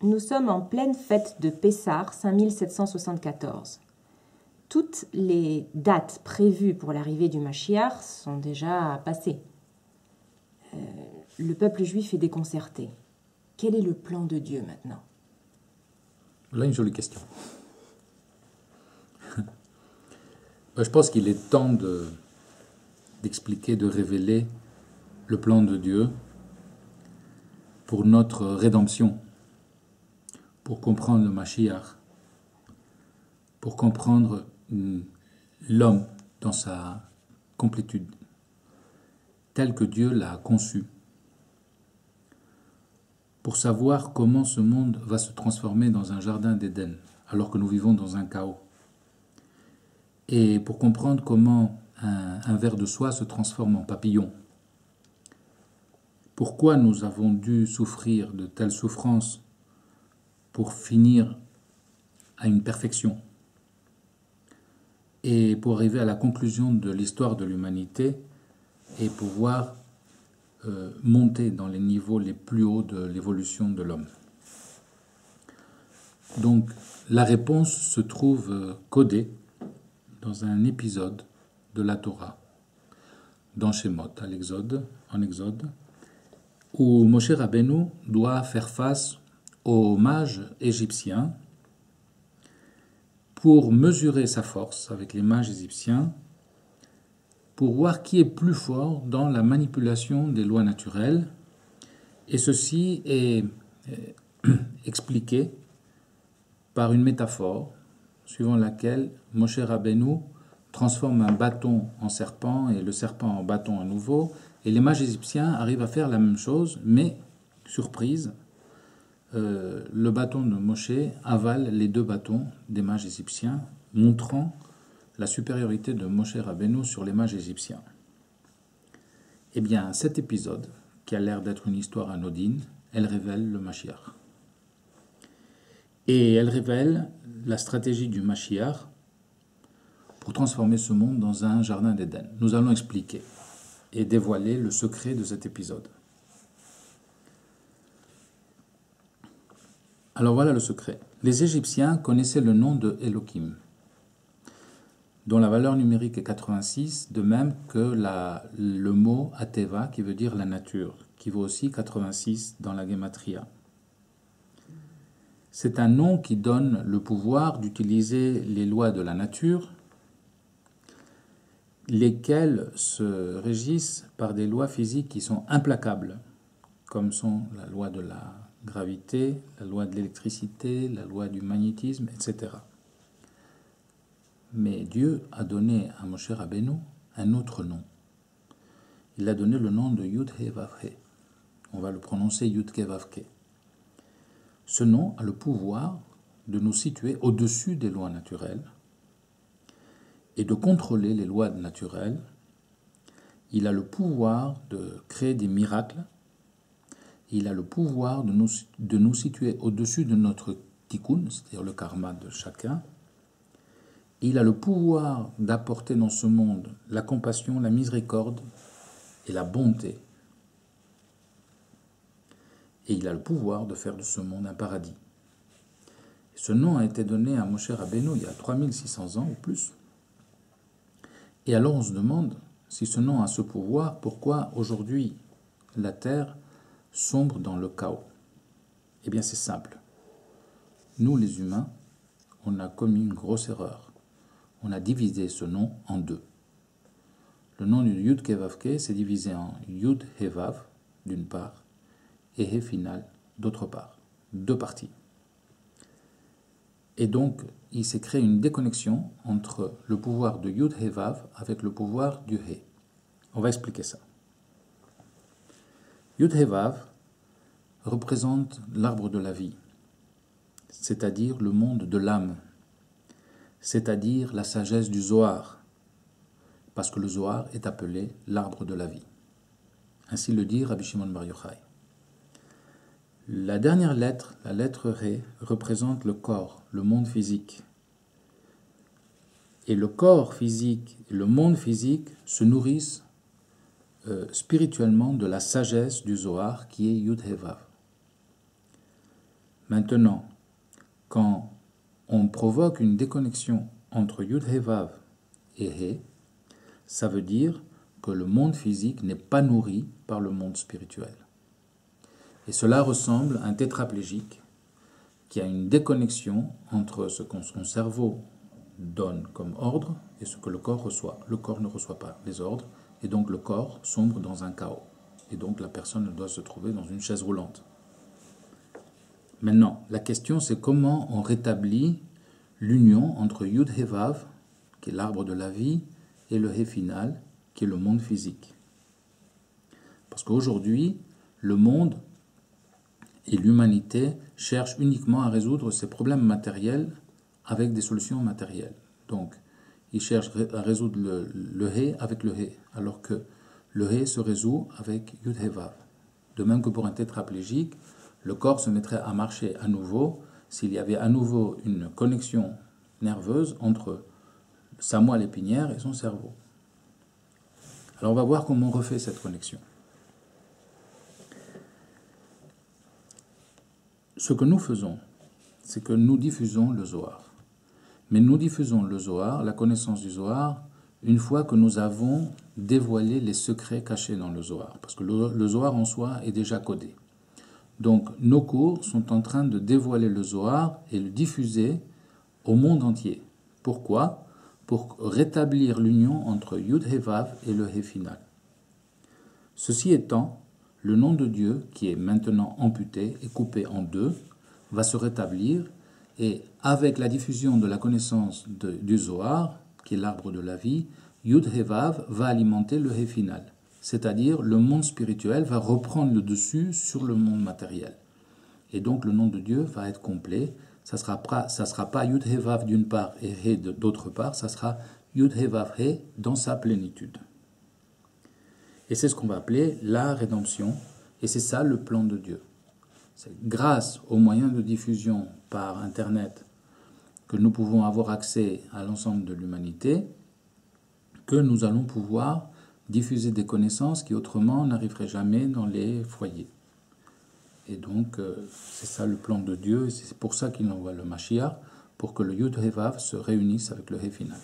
Nous sommes en pleine fête de Pessah, 5774. Toutes les dates prévues pour l'arrivée du Mashiach sont déjà passées. Le peuple juif est déconcerté. Quel est le plan de Dieu maintenant? Là, une jolie question. Je pense qu'il est temps d'expliquer, de révéler le plan de Dieu pour notre rédemption, pour comprendre le Mashiach, pour comprendre l'homme dans sa complétude, tel que Dieu l'a conçu, pour savoir comment ce monde va se transformer dans un jardin d'Éden, alors que nous vivons dans un chaos, et pour comprendre comment un ver de soie se transforme en papillon. Pourquoi nous avons dû souffrir de telles souffrances pour finir à une perfection et pour arriver à la conclusion de l'histoire de l'humanité et pouvoir monter dans les niveaux les plus hauts de l'évolution de l'homme. Donc la réponse se trouve codée dans un épisode de la Torah, dans Shemot, en Exode, où Moshe Rabbeinu doit faire face aux mages égyptiens pour mesurer sa force avec les mages égyptiens, pour voir qui est plus fort dans la manipulation des lois naturelles. Et ceci est expliqué par une métaphore suivant laquelle Moshe Rabbeinu transforme un bâton en serpent et le serpent en bâton à nouveau. Et les mages égyptiens arrivent à faire la même chose, mais, surprise, le bâton de Moshe avale les deux bâtons des mages égyptiens, montrant la supériorité de Moshe Rabbeinu sur les mages égyptiens. Eh bien, cet épisode, qui a l'air d'être une histoire anodine, elle révèle le Mashiach. Et elle révèle la stratégie du Mashiach pour transformer ce monde dans un jardin d'Éden. Nous allons expliquer et dévoiler le secret de cet épisode. Alors voilà le secret. Les Égyptiens connaissaient le nom de Elohim, dont la valeur numérique est 86, de même que le mot Ateva, qui veut dire la nature, qui vaut aussi 86 dans la Gematria. C'est un nom qui donne le pouvoir d'utiliser les lois de la nature, lesquelles se régissent par des lois physiques qui sont implacables, comme sont la loi de la gravité, la loi de l'électricité, la loi du magnétisme, etc. Mais Dieu a donné à Moshe Rabbeinu un autre nom. Il a donné le nom de Yud-He-Vav-He. On va le prononcer Yud-He-Vav-He. Ce nom a le pouvoir de nous situer au-dessus des lois naturelles et de contrôler les lois naturelles. Il a le pouvoir de créer des miracles. Il a le pouvoir de nous situer au-dessus de notre tikkun, c'est-à-dire le karma de chacun. Il a le pouvoir d'apporter dans ce monde la compassion, la miséricorde et la bonté. Et il a le pouvoir de faire de ce monde un paradis. Et ce nom a été donné à Moshe Rabbeinu il y a 3600 ans ou plus. Et alors on se demande, si ce nom a ce pouvoir, pourquoi aujourd'hui la terre sombre dans le chaos? Eh bien c'est simple. Nous les humains, on a commis une grosse erreur. On a divisé ce nom en deux. Le nom du Yud-Ke-Vav-Ke s'est divisé en Yud-He-Vav d'une part et He final d'autre part. Deux parties. Et donc, il s'est créé une déconnexion entre le pouvoir de Yud-He-Vav avec le pouvoir du He. On va expliquer ça. Yud-He-Vav représente l'arbre de la vie, c'est-à-dire le monde de l'âme, c'est-à-dire la sagesse du Zohar, parce que le Zohar est appelé l'arbre de la vie. Ainsi le dit Rabbi Shimon Bar Yochai. La dernière lettre, la lettre Ré, représente le corps, le monde physique. Et le corps physique et le monde physique se nourrissent spirituellement de la sagesse du Zohar qui est Yud-He-Vav. Maintenant, quand on provoque une déconnexion entre Yud He Vav et He, ça veut dire que le monde physique n'est pas nourri par le monde spirituel. Et cela ressemble à un tétraplégique qui a une déconnexion entre ce que son cerveau donne comme ordre et ce que le corps reçoit. Le corps ne reçoit pas les ordres et donc le corps sombre dans un chaos. Et donc la personne doit se trouver dans une chaise roulante. Maintenant, la question c'est comment on rétablit l'union entre Yud He Vav, qui est l'arbre de la vie, et le He final, qui est le monde physique. Parce qu'aujourd'hui, le monde et l'humanité cherchent uniquement à résoudre ces problèmes matériels avec des solutions matérielles. Donc, ils cherchent à résoudre le He avec le He, alors que le He se résout avec Yud He Vav. De même que pour un tétraplégique, le corps se mettrait à marcher à nouveau s'il y avait à nouveau une connexion nerveuse entre sa moelle épinière et son cerveau. Alors on va voir comment on refait cette connexion. Ce que nous faisons, c'est que nous diffusons le Zohar. Mais nous diffusons le Zohar, la connaissance du Zohar, une fois que nous avons dévoilé les secrets cachés dans le Zohar. Parce que le Zohar en soi est déjà codé. Donc nos cours sont en train de dévoiler le Zohar et le diffuser au monde entier. Pourquoi ? Pour rétablir l'union entre Yud He Vav et le He final. Ceci étant, le nom de Dieu, qui est maintenant amputé et coupé en deux, va se rétablir et avec la diffusion de la connaissance du Zohar, qui est l'arbre de la vie, Yud He Vav va alimenter le He final. C'est-à-dire le monde spirituel va reprendre le dessus sur le monde matériel. Et donc le nom de Dieu va être complet. Ça sera pas Yud He Vav d'une part et He d'autre part, ça sera Yud He Vav He dans sa plénitude. Et c'est ce qu'on va appeler la rédemption. Et c'est ça le plan de Dieu. C'est grâce aux moyens de diffusion par Internet que nous pouvons avoir accès à l'ensemble de l'humanité, que nous allons pouvoir diffuser des connaissances qui autrement n'arriveraient jamais dans les foyers. Et donc, c'est ça le plan de Dieu, et c'est pour ça qu'il envoie le Mashiach, pour que le Yud He Vav se réunisse avec le He final.